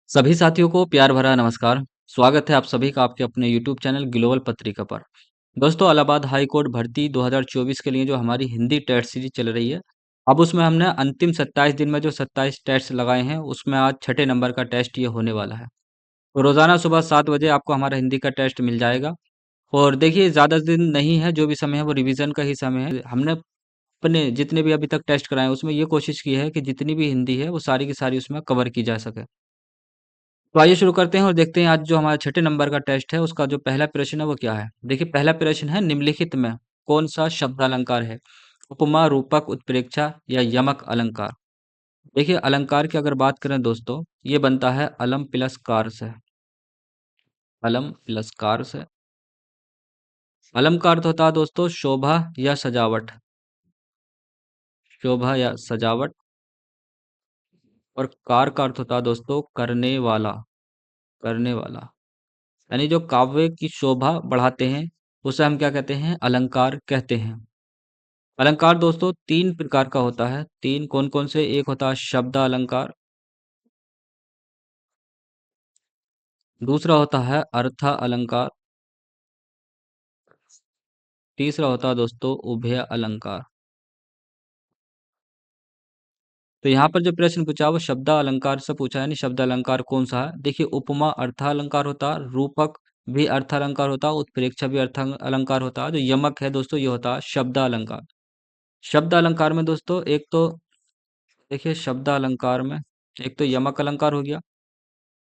सभी साथियों को प्यार भरा नमस्कार। स्वागत है आप सभी का आपके अपने यूट्यूब चैनल ग्लोबल पत्रिका पर। दोस्तों, इलाहाबाद हाई कोर्ट भर्ती 2024 के लिए जो हमारी हिंदी टेस्ट सीरीज चल रही है, अब उसमें हमने अंतिम 27 दिन में जो 27 टेस्ट लगाए हैं, उसमें आज छठे नंबर का टेस्ट ये होने वाला है। तो रोजाना सुबह 7 बजे आपको हमारा हिंदी का टेस्ट मिल जाएगा। और देखिए, ज़्यादा दिन नहीं है, जो भी समय है वो रिवीजन का ही समय है। हमने अपने जितने भी अभी तक टेस्ट कराए हैं, उसमें ये कोशिश की है कि जितनी भी हिंदी है वो सारी की सारी उसमें कवर की जा सके। तो आइए शुरू करते हैं और देखते हैं आज जो हमारा छठे नंबर का टेस्ट है उसका जो पहला प्रश्न है वो क्या है। देखिए, पहला प्रश्न है, निम्नलिखित में कौन सा शब्द अलंकार है? उपमा, रूपक, उत्प्रेक्षा या यमक अलंकार। देखिए, अलंकार की अगर बात करें दोस्तों, ये बनता है अलम प्लस कार से। अलम प्लस कार से। अलम का अर्थ होता है दोस्तों शोभा या सजावट। शोभा या सजावट। और कार का अर्थ होता है दोस्तों करने वाला। करने वाला। यानी जो काव्य की शोभा बढ़ाते हैं, उसे हम क्या कहते हैं? अलंकार कहते हैं। अलंकार दोस्तों तीन प्रकार का होता है। तीन कौन कौन से? एक होता है शब्द अलंकार, दूसरा होता है अर्थ अलंकार, तीसरा होता है दोस्तों उभय अलंकार। तो यहाँ पर जो प्रश्न पूछा वो शब्द अलंकार से पूछा है, यानी शब्द अलंकार कौन सा है। देखिए, उपमा अर्थ अलंकार होता है, रूपक भी अर्थ अलंकार होता है, उत्प्रेक्षा भी अर्थ अलंकार होता है। जो यमक है दोस्तों, ये होता है शब्द अलंकार। शब्द अलंकार में दोस्तों एक तो देखिए, शब्द अलंकार में एक तो यमक अलंकार हो गया,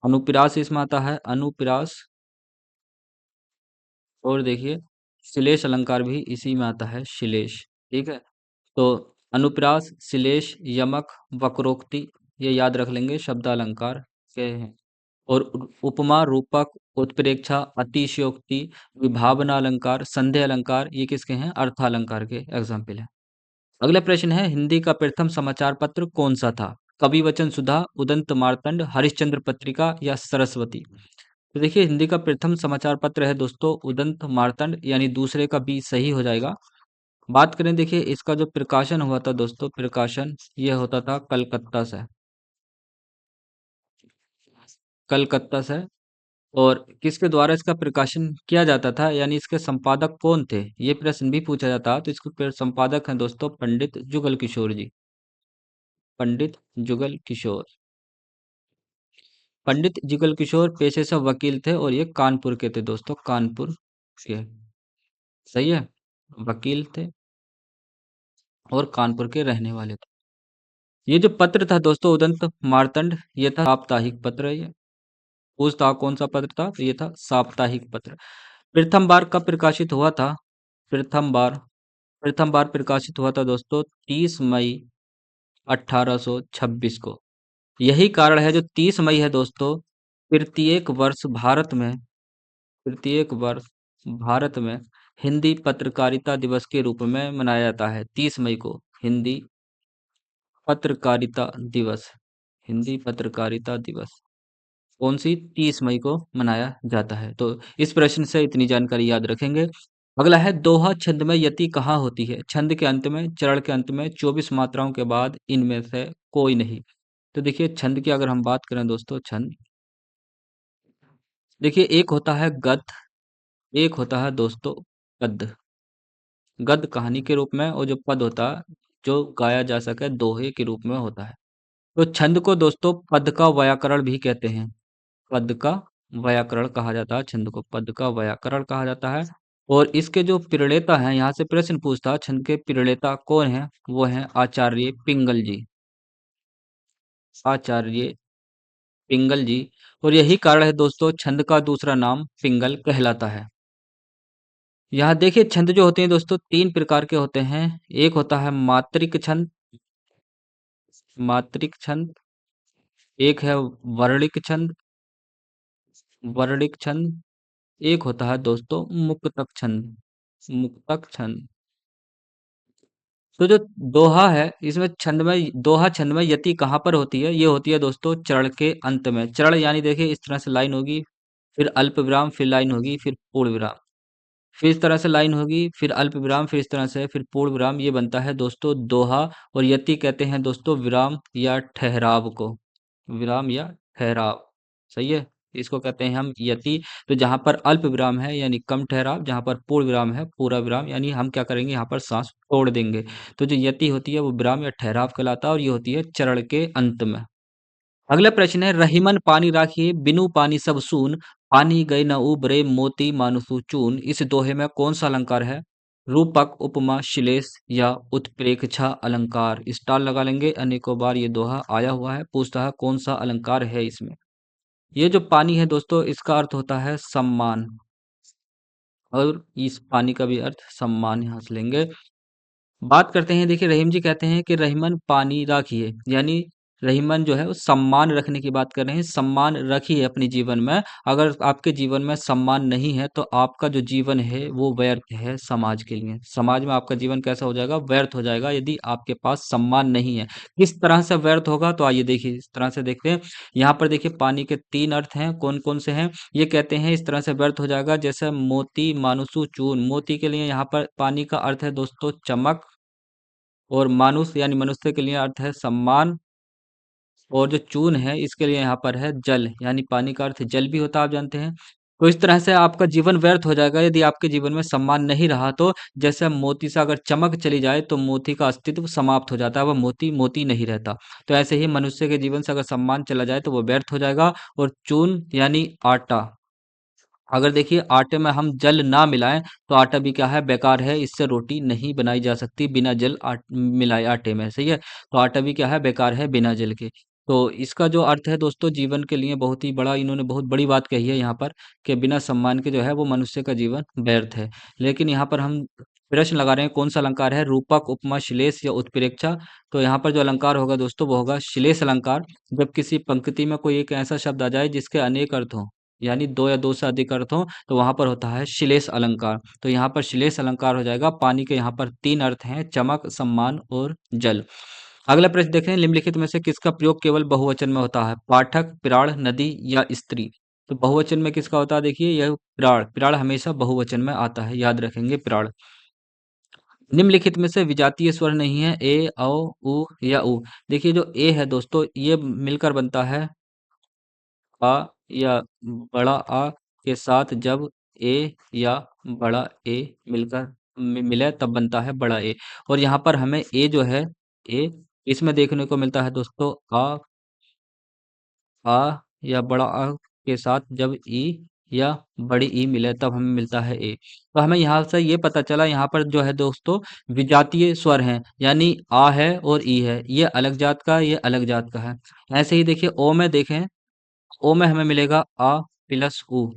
अनुप्रास इसमें आता है, अनुप्रास। और देखिए, श्लेष अलंकार भी इसी में आता है, श्लेष। ठीक है। तो अनुप्रास, श्लेष, यमक, वक्रोक्ति, ये याद रख लेंगे, शब्द अलंकार के हैं। और उपमा, रूपक, उत्प्रेक्षा, अतिशयोक्ति, विभावना अलंकार, संदेह अलंकार, ये किसके हैं? अर्थालंकार के एग्जाम्पल है। अगला प्रश्न है, हिंदी का प्रथम समाचार पत्र कौन सा था? कवि वचन सुधा, उदंत मार्तंड, हरिश्चंद्र पत्रिका या सरस्वती। तो देखिए, हिंदी का प्रथम समाचार पत्र है दोस्तों उदंत मार्तंड, यानी दूसरे का बी सही हो जाएगा। बात करें, देखिए इसका जो प्रकाशन हुआ था दोस्तों, प्रकाशन ये होता था कलकत्ता से। कलकत्ता से। और किसके द्वारा इसका प्रकाशन किया जाता था, यानी इसके संपादक कौन थे, ये प्रश्न भी पूछा जाता है। तो इसके संपादक हैं दोस्तों पंडित जुगल किशोर जी। पंडित जुगल किशोर। पंडित जुगल किशोर पेशे से वकील थे और ये कानपुर के थे दोस्तों, कानपुर के। सही है। वकील थे और कानपुर के रहने वाले थे। ये जो पत्र था दोस्तों उदंत मार्तंड, ये था साप्ताहिक पत्र। ये पूछता कौन सा पत्र था, तो ये था साप्ताहिक पत्र। प्रथम बार कब प्रकाशित हुआ था? प्रथम बार प्रथम बार प्रकाशित हुआ था दोस्तों 30 मई 1826 को। यही कारण है जो 30 मई है दोस्तों, प्रत्येक वर्ष भारत में प्रत्येक वर्ष भारत में हिंदी पत्रकारिता दिवस के रूप में मनाया जाता है। 30 मई को हिंदी पत्रकारिता दिवस। हिंदी पत्रकारिता दिवस कौन सी? 30 मई को मनाया जाता है। तो इस प्रश्न से इतनी जानकारी याद रखेंगे। अगला है, दोहा छंद में यति कहाँ होती है? छंद के अंत में, चरण के अंत में, 24 मात्राओं के बाद, इनमें से कोई नहीं। तो देखिए, छंद की अगर हम बात करें दोस्तों, छंद देखिए एक होता है गद्य, एक होता है दोस्तों पद्य। गद्य कहानी के रूप में, और जो पद होता है जो गाया जा सके दोहे के रूप में होता है। तो छंद को दोस्तों पद का व्याकरण भी कहते हैं। पद का व्याकरण कहा जाता है, छंद को पद का व्याकरण कहा जाता है। और इसके जो प्रणेता हैं, यहाँ से प्रश्न पूछता है छंद के प्रणेता कौन है? वो हैं आचार्य पिंगल जी। आचार्य पिंगल जी। और यही कारण है दोस्तों छंद का दूसरा नाम पिंगल कहलाता है। यहाँ देखिए, छंद जो होते हैं दोस्तों तीन प्रकार के होते हैं। एक होता है मात्रिक छंद। मात्रिक छंद। एक है वर्णिक छंद। वर्णिक छंद। एक होता है दोस्तों मुक्तक छंद। मुक्तक छंद। तो जो दोहा है, इसमें छंद में, दोहा छंद में यति कहाँ पर होती है? ये होती है दोस्तों चरण के अंत में। चरण यानी देखिए इस तरह से लाइन होगी, फिर अल्प विराम, फिर लाइन होगी, फिर पूर्ण विराम, फिर इस तरह से लाइन होगी, फिर अल्प विराम, फिर इस तरह से, फिर पूर्ण विराम। ये बनता है दोस्तों दोहा। और यति कहते हैं दोस्तों विराम या ठहराव को। विराम या ठहराव। सही है। इसको कहते हैं हम यति। तो जहां पर अल्प विराम है यानी कम ठहराव, जहां पर पूर्ण विराम है पूरा विराम, यानी हम क्या करेंगे यहाँ पर सांस छोड़ देंगे। तो जो यति होती है वो विराम या ठहराव कहलाता है, और ये होती है चरण के अंत में। अगला प्रश्न है, रहीमन पानी राखिए बिनु पानी सब सून, पानी गए न उबरे मोती मानुसु चून। इस दोहे में कौन सा अलंकार है? रूपक, उपमा, श्लेष या उत्प्रेक्षा अलंकार। स्टार लगा लेंगे, अनेकों बार ये दोहा आया हुआ है। पूछता है कौन सा अलंकार है इसमें। ये जो पानी है दोस्तों, इसका अर्थ होता है सम्मान, और इस पानी का भी अर्थ सम्मान यहाँ से लेंगे। बात करते हैं, देखिए रहीम जी कहते हैं कि रहीमन पानी राखिए, यानी रहीमन जो है वो सम्मान रखने की बात कर रहे हैं। सम्मान रखिए अपने जीवन में। अगर आपके जीवन में सम्मान नहीं है तो आपका जो जीवन है वो व्यर्थ है समाज के लिए। समाज में आपका जीवन कैसा हो जाएगा? व्यर्थ हो जाएगा, यदि आपके पास सम्मान नहीं है। किस तरह से व्यर्थ होगा? तो आइए देखिए, इस तरह से देखते हैं। यहाँ पर देखिए पानी के तीन अर्थ हैं, कौन कौन से हैं? ये कहते हैं इस तरह से व्यर्थ हो जाएगा जैसे मोती मानुसु चून। मोती के लिए यहाँ पर पानी का अर्थ है दोस्तों चमक, और मानुष यानी मनुष्य के लिए अर्थ है सम्मान, और जो चून है इसके लिए यहाँ पर है जल, यानी पानी का अर्थ जल भी होता है, आप जानते हैं। तो इस तरह से आपका जीवन व्यर्थ हो जाएगा यदि आपके जीवन में सम्मान नहीं रहा तो। जैसे मोती से अगर चमक चली जाए तो मोती का अस्तित्व समाप्त हो जाता है, वह मोती मोती नहीं रहता। तो ऐसे ही मनुष्य के जीवन से अगर सम्मान चला जाए तो वो व्यर्थ हो जाएगा। और चून यानी आटा, अगर देखिए आटे में हम जल ना मिलाएं तो आटा भी क्या है? बेकार है। इससे रोटी नहीं बनाई जा सकती बिना जल मिलाए आटे में, सही है। तो आटा भी क्या है? बेकार है बिना जल के। तो इसका जो अर्थ है दोस्तों जीवन के लिए बहुत ही बड़ा, इन्होंने बहुत बड़ी बात कही है यहाँ पर, कि बिना सम्मान के जो है वो मनुष्य का जीवन व्यर्थ है। लेकिन यहाँ पर हम प्रश्न लगा रहे हैं कौन सा अलंकार है? रूपक, उपमा, श्लेष या उत्प्रेक्षा। तो यहाँ पर जो अलंकार होगा दोस्तों वो होगा श्लेष अलंकार। जब किसी पंक्ति में कोई एक ऐसा शब्द आ जाए जिसके अनेक अर्थ हों, यानी दो या दो से अधिक अर्थ हों, तो वहां पर होता है श्लेष अलंकार। तो यहाँ पर श्लेष अलंकार हो जाएगा। पानी के यहाँ पर तीन अर्थ हैं, चमक, सम्मान और जल। अगला प्रश्न देखें, निम्नलिखित में से किसका प्रयोग केवल बहुवचन में होता है? पाठक, पिराड़, नदी या स्त्री। तो बहुवचन में किसका होता है? देखिए यह पिराड़। पिराड़ हमेशा बहुवचन में आता है, याद रखेंगे पिराड़। निम्नलिखित में से विजातीय स्वर नहीं है? ए, औ, उ या उ। देखिए जो ए है दोस्तों, ये मिलकर बनता है आ या बड़ा आ के साथ। जब ए या बड़ा ए मिलकर मिले तब बनता है बड़ा ए। और यहाँ पर हमें ए जो है, ए इसमें देखने को मिलता है दोस्तों आ या बड़ा आ के साथ जब ई या बड़ी ई मिले तब हमें मिलता है ए। तो हमें यहाँ से ये पता चला, यहाँ पर जो है दोस्तों विजातीय स्वर हैं, यानी आ है और ई है। ये अलग जात का, ये अलग जात का है। ऐसे ही देखिए ओ में देखें, ओ में हमें मिलेगा आ प्लस उ।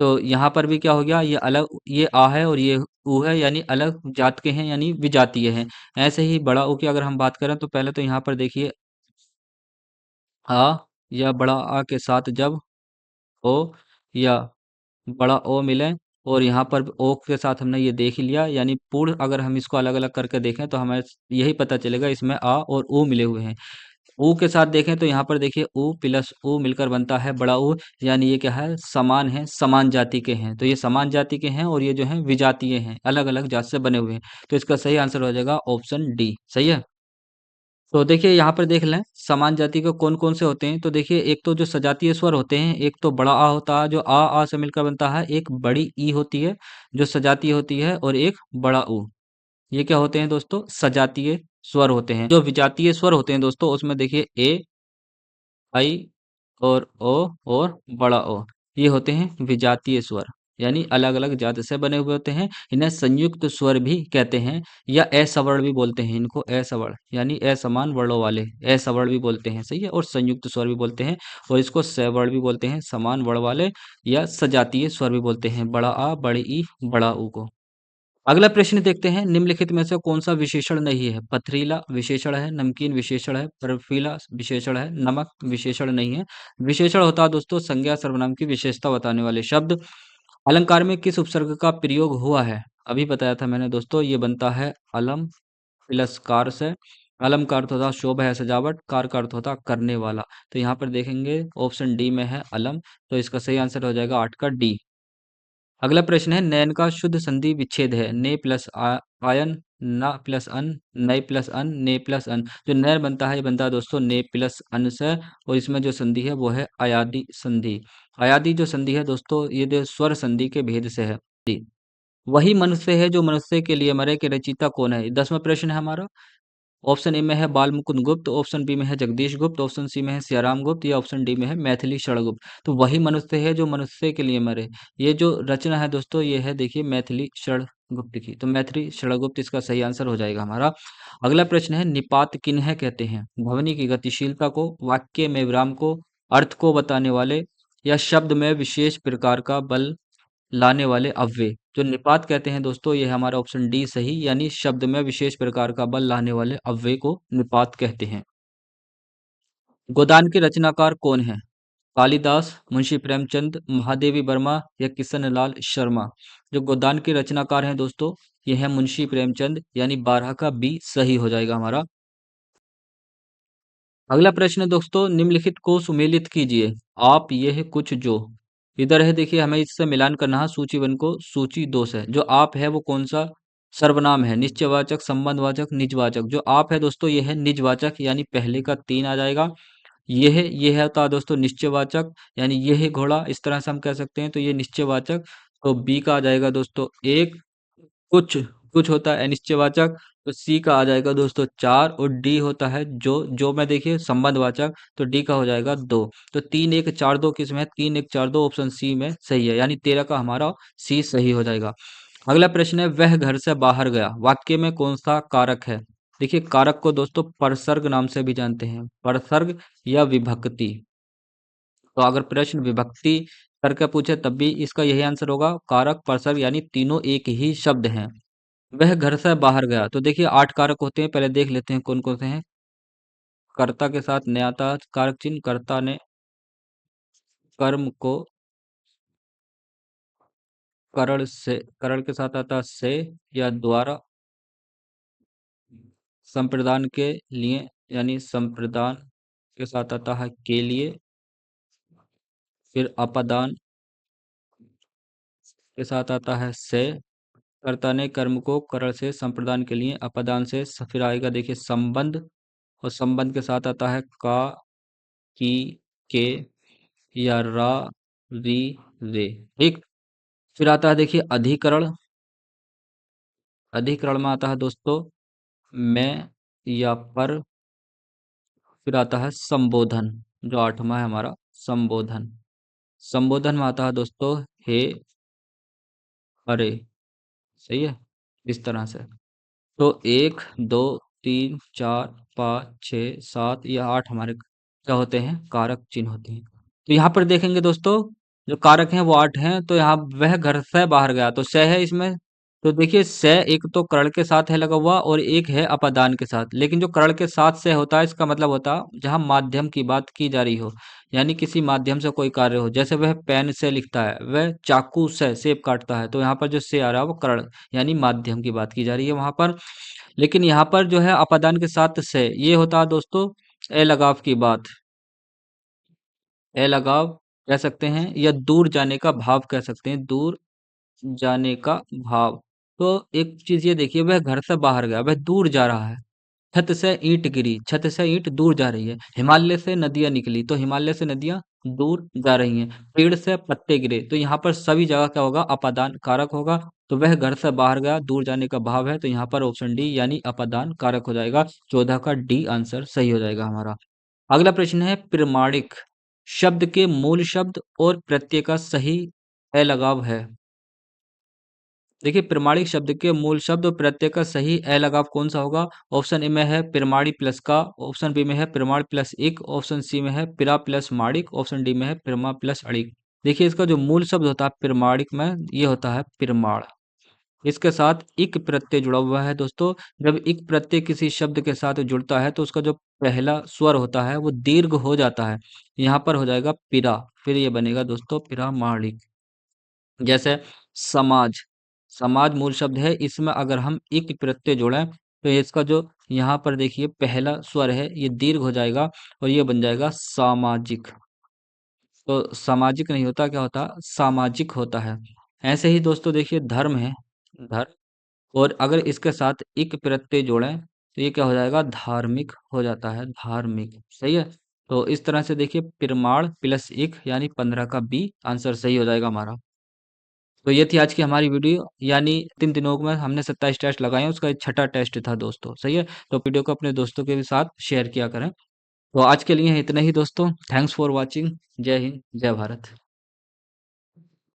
तो यहाँ पर भी क्या हो गया? ये अलग, ये आ है और ये उ है, यानी अलग जात के हैं, यानी विजातीय हैं। ऐसे ही बड़ा ऊ की अगर हम बात करें तो पहले तो यहाँ पर देखिए आ या बड़ा आ के साथ जब ओ या बड़ा ओ मिले, और यहाँ पर ओ के साथ हमने ये देख ही लिया, यानी पूर्ण अगर हम इसको अलग अलग करके देखें तो हमें यही पता चलेगा इसमें आ और ऊ मिले हुए हैं। ऊ के साथ देखें तो यहाँ पर देखिए ऊ प्लस ऊ मिलकर बनता है बड़ा ऊ, यानी ये क्या है? समान है, समान जाति के हैं। तो ये समान जाति के हैं और ये जो हैं विजातीय हैं, अलग अलग जात से बने हुए हैं। तो इसका सही आंसर हो जाएगा ऑप्शन डी, सही है। तो देखिए यहाँ पर देख लें समान जाति के कौन कौन से होते हैं। तो देखिए एक तो जो सजातीय स्वर होते हैं, एक तो बड़ा आ होता है जो आ से मिलकर बनता है, एक बड़ी ई होती है जो सजातीय होती है, और एक बड़ा ऊ। ये क्या होते हैं दोस्तों? सजातीय स्वर होते हैं। जो विजातीय स्वर होते हैं दोस्तों उसमें देखिए ए, आई और ओ और बड़ा ओ, ये होते हैं विजातीय स्वर, यानी अलग अलग जात से बने हुए होते हैं। इन्हें संयुक्त स्वर भी कहते हैं, या असवर्ण भी बोलते हैं इनको। असवर्ण यानी असमान वर्णों वाले, असवर्ण भी बोलते हैं, सही है। और संयुक्त स्वर भी बोलते हैं, और इसको सवर्ण भी बोलते हैं, समान वर्ण वाले, या सजातीय स्वर भी बोलते हैं, बड़ा आ, बड़ी ई, बड़ा ऊ को। अगला प्रश्न देखते हैं, निम्नलिखित में से कौन सा विशेषण नहीं है? पथरीला विशेषण है, नमकीन विशेषण है, बर्फीला विशेषण है, नमक विशेषण नहीं है। विशेषण होता है दोस्तों संज्ञा सर्वनाम की विशेषता बताने वाले शब्द। अलंकार में किस उपसर्ग का प्रयोग हुआ है? अभी बताया था मैंने दोस्तों, ये बनता है अलम प्लस कार से। अलम का अर्थ होता है शोभा है, सजावट। कार का अर्थ होता है करने वाला। तो यहाँ पर देखेंगे ऑप्शन डी में है अलम, तो इसका सही आंसर हो जाएगा 8 का डी। अगला प्रश्न है, नयन का शुद्ध संधि विच्छेद है? ने प्लस आयन, ना प्लस अन, नए प्लस अन, ने प्लस अन। जो नर बनता है ये बनता है दोस्तों ने प्लस अन से, और इसमें जो संधि है वो है अयादि संधि। अयादि जो संधि है दोस्तों ये जो स्वर संधि के भेद से है। वही मनुष्य है जो मनुष्य के लिए मरे, के रचयिता कौन है? 10वां प्रश्न है हमारा। ऑप्शन ए में है बाल मुकुंद गुप्त, ऑप्शन बी में है जगदीश गुप्त, ऑप्शन सी में है सियाराम गुप्त, या ऑप्शन डी में है मैथिली षड़गुप्त। तो वही मनुष्य है जो मनुष्य के लिए मरे, ये जो रचना है दोस्तों ये है देखिए मैथिली षड़गुप्त की। तो मैथिली षड़गुप्त इसका सही आंसर हो जाएगा हमारा। अगला प्रश्न है निपात किन्हें कहते हैं? ध्वनि की गतिशीलता को, वाक्य में विराम को, अर्थ को बताने वाले, या शब्द में विशेष प्रकार का बल लाने वाले अव्यय। जो निपात कहते हैं दोस्तों ये है हमारा ऑप्शन डी सही, यानी शब्द में विशेष प्रकार का बल लाने वाले अव्यय को निपात कहते हैं। गोदान के रचनाकार कौन है? कालिदास, मुंशी प्रेमचंद, महादेवी वर्मा, या किशन लाल शर्मा। जो गोदान के रचनाकार हैं दोस्तों ये है मुंशी प्रेमचंद, यानी 12 का बी सही हो जाएगा हमारा। अगला प्रश्न है दोस्तों निम्नलिखित को सुमेलित कीजिए। आप यह कुछ जो, इधर है देखिए हमें इससे मिलान करना है सूची 1 को सूची 2 से। जो आप है वो कौन सा सर्वनाम है? निश्चयवाचक, संबंधवाचक, निजवाचक। जो आप है दोस्तों ये है निजवाचक, यानी पहले का 3 आ जाएगा। ये है होता है दोस्तों निश्चयवाचक, यानी ये है घोड़ा, इस तरह से हम कह सकते हैं। तो ये निश्चयवाचक, तो बी का आ जाएगा दोस्तों 1। कुछ कुछ होता है अनिश्चयवाचक, तो सी का आ जाएगा दोस्तों 4, और डी होता है जो में देखिए संबंधवाचक, तो डी का हो जाएगा 2। तो 3 1 4 2 किस में है? 3 1 4 2 ऑप्शन सी में सही है, यानी 13 का हमारा सी सही हो जाएगा। अगला प्रश्न है वह घर से बाहर गया, वाक्य में कौन सा कारक है? देखिए कारक को दोस्तों परसर्ग नाम से भी जानते हैं, परसर्ग या विभक्ति। तो अगर प्रश्न विभक्ति करके पूछे तब भी इसका यही आंसर होगा, कारक परसर्ग, यानी तीनों एक ही शब्द हैं। वह घर से बाहर गया, तो देखिए 8 कारक होते हैं, पहले देख लेते हैं कौन कौन से हैं। कर्ता के साथ ने आता है कारक चिन्ह, कर्ता ने कर्म को करण के साथ आता है से या द्वारा, संप्रदान के लिए यानी संप्रदान के साथ आता है के लिए, फिर अपादान के साथ आता है से। कर्ता ने कर्म को करण से संप्रदान के लिए, अपादान से फिर आएगा देखिए संबंध, और संबंध के साथ आता है का, की, के, या रा, री, रे। ठीक। फिर आता है देखिए अधिकरण, अधिकरण में आता है दोस्तों मैं या पर। फिर आता है संबोधन, जो 8वां है हमारा संबोधन। संबोधन में आता है दोस्तों हे, अरे। सही है, इस तरह से। तो 1 2 3 4 5 6 7 या 8 हमारे क्या होते हैं? कारक चिन्ह होते हैं। तो यहाँ पर देखेंगे दोस्तों जो कारक हैं वो 8 हैं। तो यहाँ वह घर से बाहर गया, तो से है इसमें। तो देखिए से एक तो करण के साथ है लगा हुआ, और एक है अपादान के साथ। लेकिन जो करण के साथ से होता है इसका मतलब होता है जहाँ माध्यम की बात की जा रही हो, यानी किसी माध्यम से कोई कार्य हो। जैसे वह पेन से लिखता है, वह चाकू से सेब काटता है, तो यहाँ पर जो से आ रहा है वो करण यानी माध्यम की बात की जा रही है वहां पर। लेकिन यहाँ पर जो है अपादान के साथ से, ये होता है दोस्तों अलगाव की बात। अलगाव कह सकते हैं, या दूर जाने का भाव कह सकते हैं, दूर जाने का भाव। तो एक चीज ये देखिए वह घर से बाहर गया, वह दूर जा रहा है। छत से ईंट गिरी, छत से ईंट दूर जा रही है। हिमालय से नदियां निकली, तो हिमालय से नदियां दूर जा रही हैं। पेड़ से पत्ते गिरे, तो यहाँ पर सभी जगह क्या होगा? अपादान कारक होगा। तो वह घर से बाहर गया, दूर जाने का भाव है, तो यहाँ पर ऑप्शन डी यानी अपादान कारक हो जाएगा। 14 का डी आंसर सही हो जाएगा हमारा। अगला प्रश्न है प्रमाणिक शब्द के मूल शब्द और प्रत्यय का सही अलगाव है। देखिए प्रमाणिक शब्द के मूल शब्द और प्रत्यय का सही अलगाव कौन सा होगा? ऑप्शन ए में है प्रमाणी प्लस का, ऑप्शन बी में है प्रमाण प्लस इक, ऑप्शन सी में है प्रा प्लस माणिक, ऑप्शन डी में है प्रमा प्लस अणिक। देखिए इसका जो मूल शब्द होता है प्रमाणिक में, ये होता है प्रमाण। इसके साथ इक प्रत्यय जुड़ा हुआ है दोस्तों। जब इक प्रत्यय किसी शब्द के साथ जुड़ता है तो उसका जो पहला स्वर होता है वो दीर्घ हो जाता है। यहाँ पर हो जाएगा पिरा, फिर ये बनेगा दोस्तों पिरामाणिक। जैसे समाज, समाज मूल शब्द है, इसमें अगर हम इक प्रत्यय जोड़ें तो इसका जो यहाँ पर देखिए पहला स्वर है ये दीर्घ हो जाएगा, और ये बन जाएगा सामाजिक। तो सामाजिक नहीं होता, क्या होता? सामाजिक होता है। ऐसे ही दोस्तों देखिए धर्म है, धर्म और अगर इसके साथ इक प्रत्यय जोड़ें तो ये क्या हो जाएगा, धार्मिक हो जाता है, धार्मिक। सही है। तो इस तरह से देखिए प्रमाण प्लस इक यानी 15 का बी आंसर सही हो जाएगा हमारा। तो ये थी आज की हमारी वीडियो, यानी 3 दिनों में हमने 27 टेस्ट लगाए हैं, उसका एक छठा टेस्ट था दोस्तों। सही है। तो वीडियो को अपने दोस्तों के साथ शेयर किया करें। तो आज के लिए इतना ही दोस्तों। Thanks for watching. जय हिंद, जय भारत।